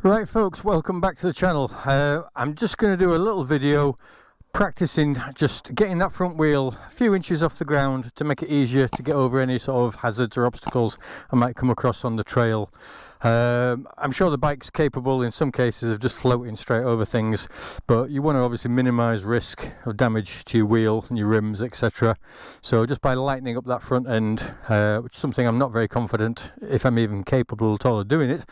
Right folks, welcome back to the channel. I'm just going to do a little video practicing just getting that front wheel a few inches off the ground to make it easier to get over any sort of hazards or obstacles I might come across on the trail. I'm sure the bike's capable in some cases of just floating straight over things, but you want to obviously minimize risk of damage to your wheel and your rims, etc. So just by lightening up that front end, which is something I'm not very confident if I'm even capable at all of doing it,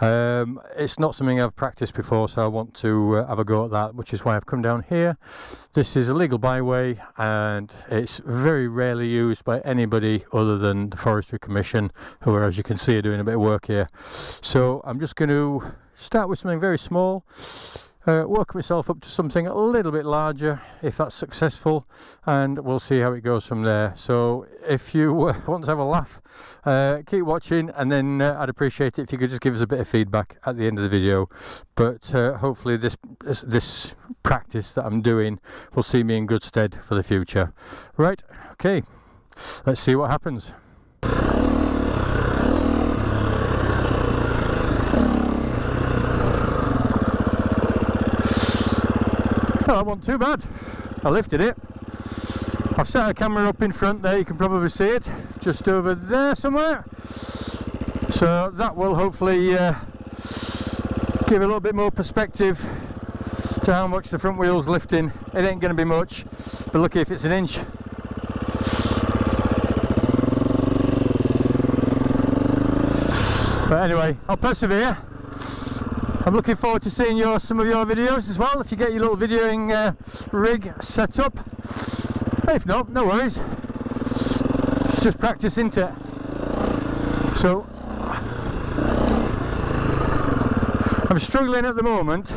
it's not something I've practiced before, so I want to have a go at that, which is why I've come down here. This is a legal byway and it's very rarely used by anybody other than the Forestry Commission, who are, as you can see, are doing a bit of work here. So I'm just going to start with something very small, work myself up to something a little bit larger if that's successful, and we'll see how it goes from there. So if you want to have a laugh, keep watching, and then I'd appreciate it if you could just give us a bit of feedback at the end of the video. But hopefully this practice that I'm doing will see me in good stead for the future. Right, okay, let's see what happens. Well, that wasn't too bad. I lifted it. I've set a camera up in front there, you can probably see it, just over there somewhere. So that will hopefully give a little bit more perspective to how much the front wheel's lifting. It ain't going to be much, but lucky if it's an inch. But anyway, I'll persevere. I'm looking forward to seeing some of your videos as well, if you get your little videoing rig set up. If not, no worries. It's just practice, isn't it? So, I'm struggling at the moment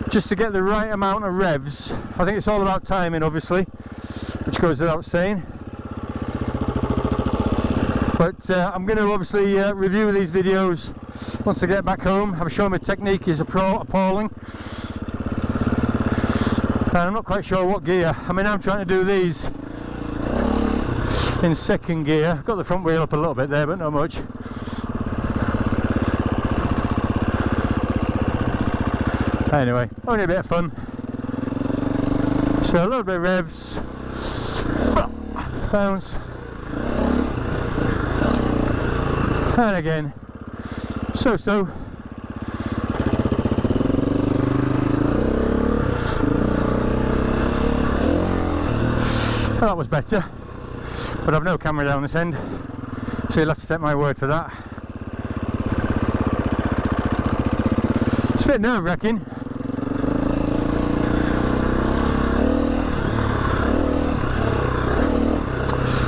just to get the right amount of revs. I think it's all about timing, obviously, which goes without saying. But I'm going to obviously review these videos once I get back home. I'm sure my technique is appalling, and I'm not quite sure what gear. I mean, I'm trying to do these in second gear. Got the front wheel up a little bit there, but not much. Anyway, only a bit of fun. So a little bit of revs, bounce, and again. So well, that was better, but I've no camera down this end, so you'll have to take my word for that. It's a bit nerve-wracking.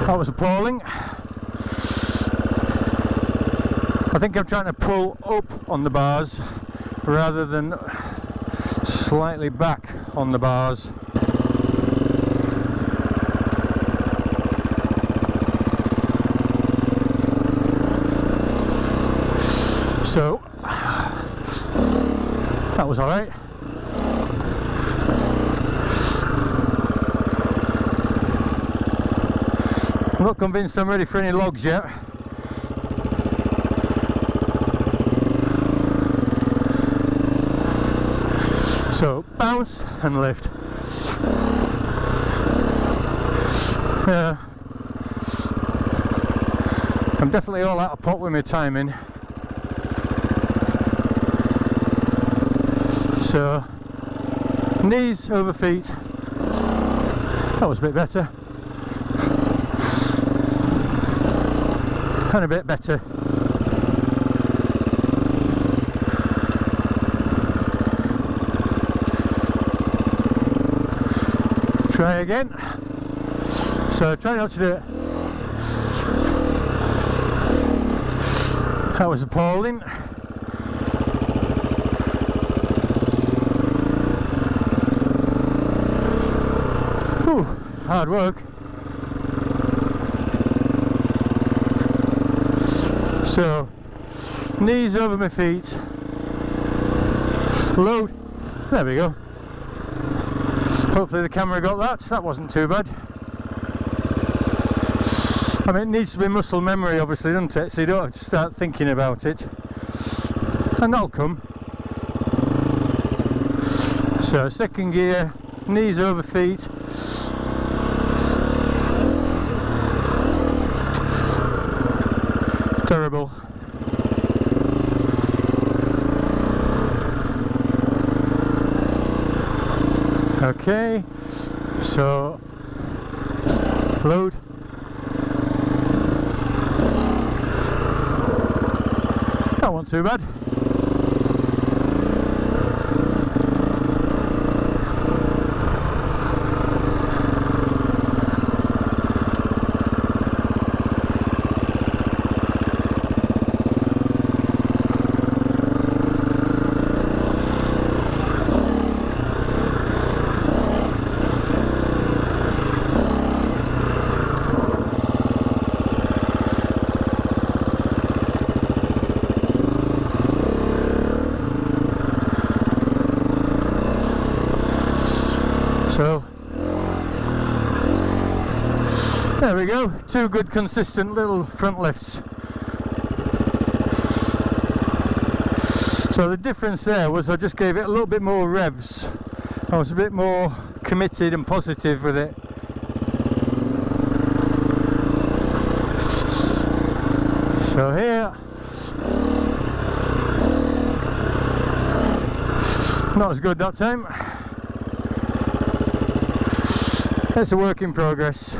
That was appalling. I think I'm trying to pull up on the bars rather than slightly back on the bars. So that was alright. I'm not convinced I'm ready for any logs yet. So bounce and lift. I'm definitely all out of pot with my timing. So knees over feet. That was a bit better. And a bit better. Try again. So try not to do it. That was appalling. Whew, hard work. So knees over my feet. Load. There we go. Hopefully the camera got that. That wasn't too bad. I mean, it needs to be muscle memory, obviously, doesn't it? So you don't have to start thinking about it. And that'll come. So second gear, knees over feet. Terrible. Okay, so load. That wasn't too bad. So there we go, two good consistent little front lifts. So the difference there was I just gave it a little bit more revs. I was a bit more committed and positive with it. So here, not as good that time. It's a work in progress.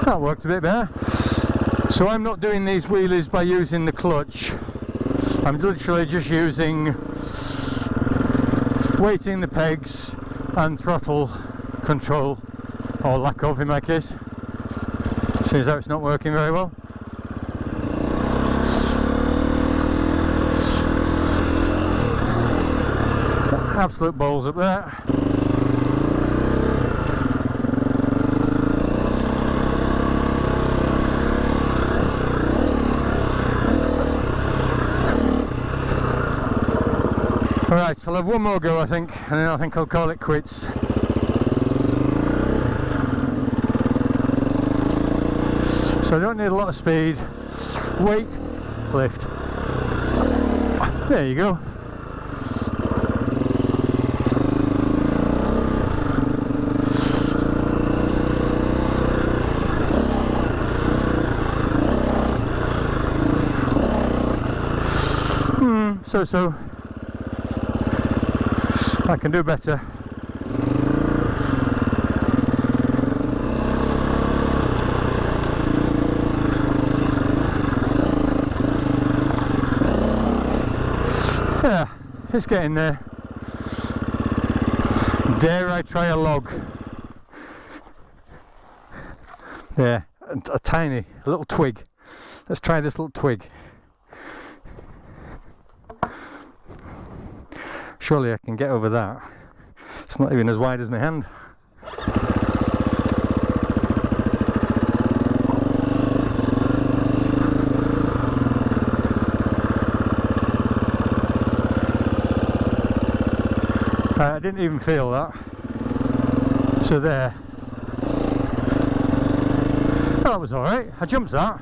That worked a bit better. So I'm not doing these wheelies by using the clutch. I'm literally just using weighting the pegs and throttle control, or lack of in my case. Seems how it's not working very well. Absolute balls up there. Alright, I'll have one more go I think, and then I think I'll call it quits. So I don't need a lot of speed. Weight, lift. There you go. So. I can do better. Yeah, it's getting there. Dare I try a log? Yeah, a tiny, little twig. Let's try this little twig. Surely I can get over that. It's not even as wide as my hand. I didn't even feel that. So there. Well, that was alright. I jumped that.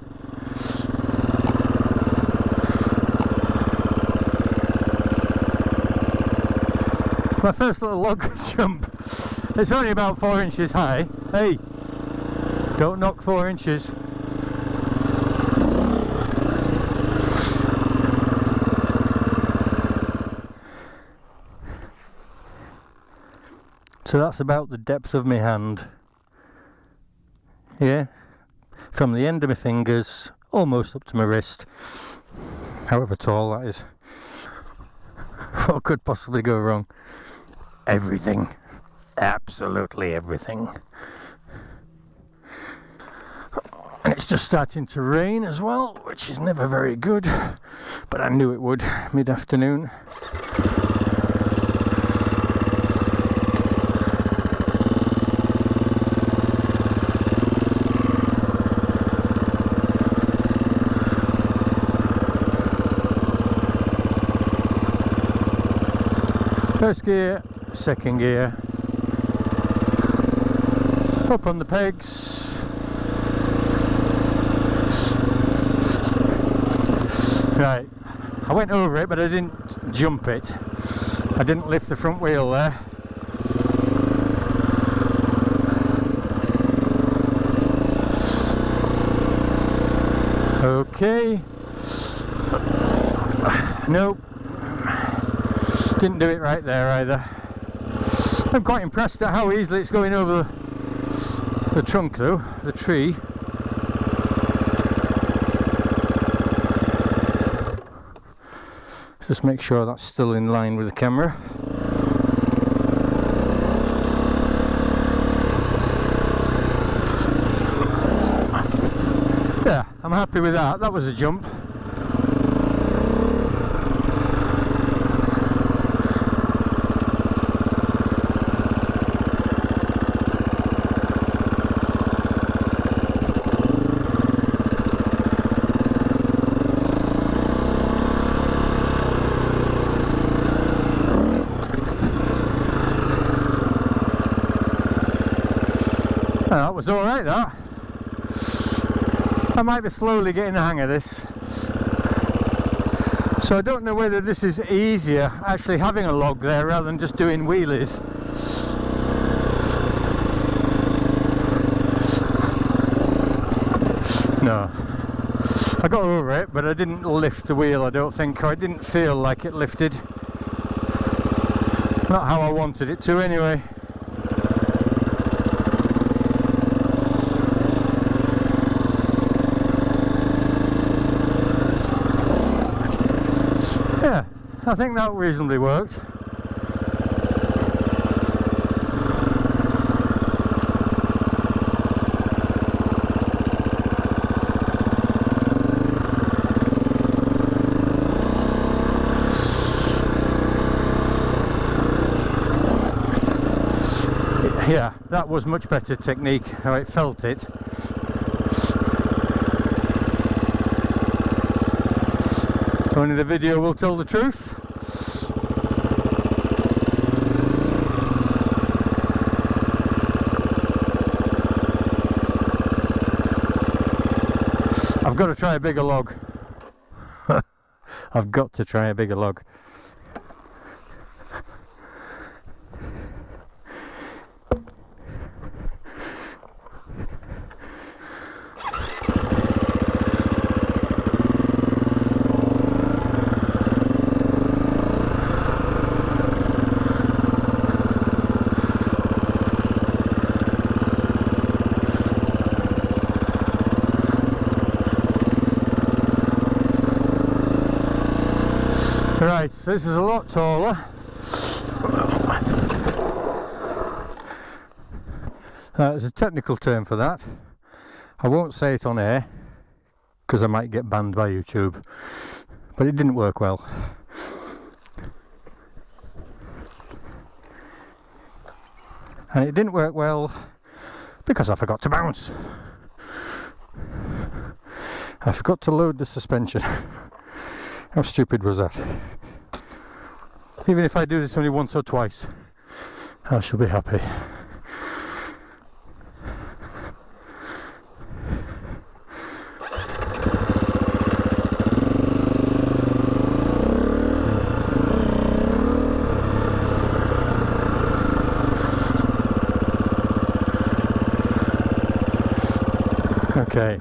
My first little log jump. It's only about 4 inches high. Hey, don't knock 4 inches. So that's about the depth of my hand. Yeah, from the end of my fingers almost up to my wrist, however tall that is. What could possibly go wrong? Everything. Absolutely everything. And it's just starting to rain as well, which is never very good, but I knew it would mid-afternoon. First gear, second gear. Up on the pegs. Right, I went over it, but I didn't jump it. I didn't lift the front wheel there. Okay. Nope. Didn't do it right there either. I'm quite impressed at how easily it's going over the trunk though, the tree. Just make sure that's still in line with the camera. Yeah, I'm happy with that. That was a jump. That was alright, that. I might be slowly getting the hang of this. So I don't know whether this is easier, actually having a log there rather than just doing wheelies. No. I got over it, but I didn't lift the wheel, I don't think, or I didn't feel like it lifted. Not how I wanted it to anyway. Yeah, I think that reasonably worked. Yeah, that was much better technique, how it felt it. Only the video will tell the truth. I've got to try a bigger log. I've got to try a bigger log. Right, so this is a lot taller. There's a technical term for that. I won't say it on air because I might get banned by YouTube, but it didn't work well. And it didn't work well because I forgot to bounce. I forgot to load the suspension. How stupid was that? Even if I do this only once or twice, I shall be happy. Okay.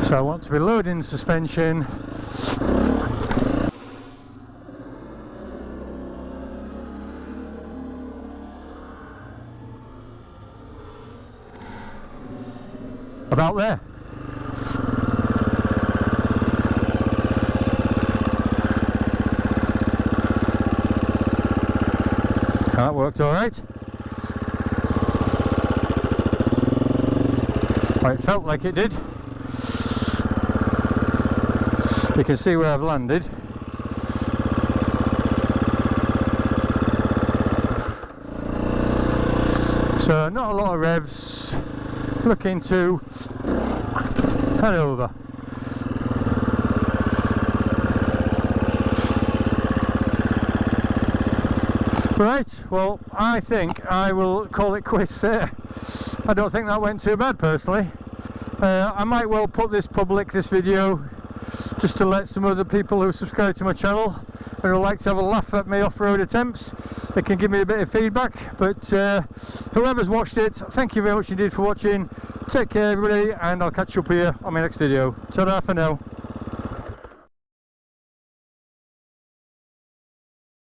So I want to be loading suspension. About there. That worked all right. Well, it felt like it did. You can see where I've landed. So not a lot of revs. Looking to head over. Right, well, I think I will call it quits there. I don't think that went too bad personally. I might well put this public, this video, just to let some other people who subscribe to my channel and would like to have a laugh at my off-road attempts, they can give me a bit of feedback. But whoever's watched it, thank you very much indeed for watching. Take care everybody, and I'll catch you up here on my next video. Ta-da for now.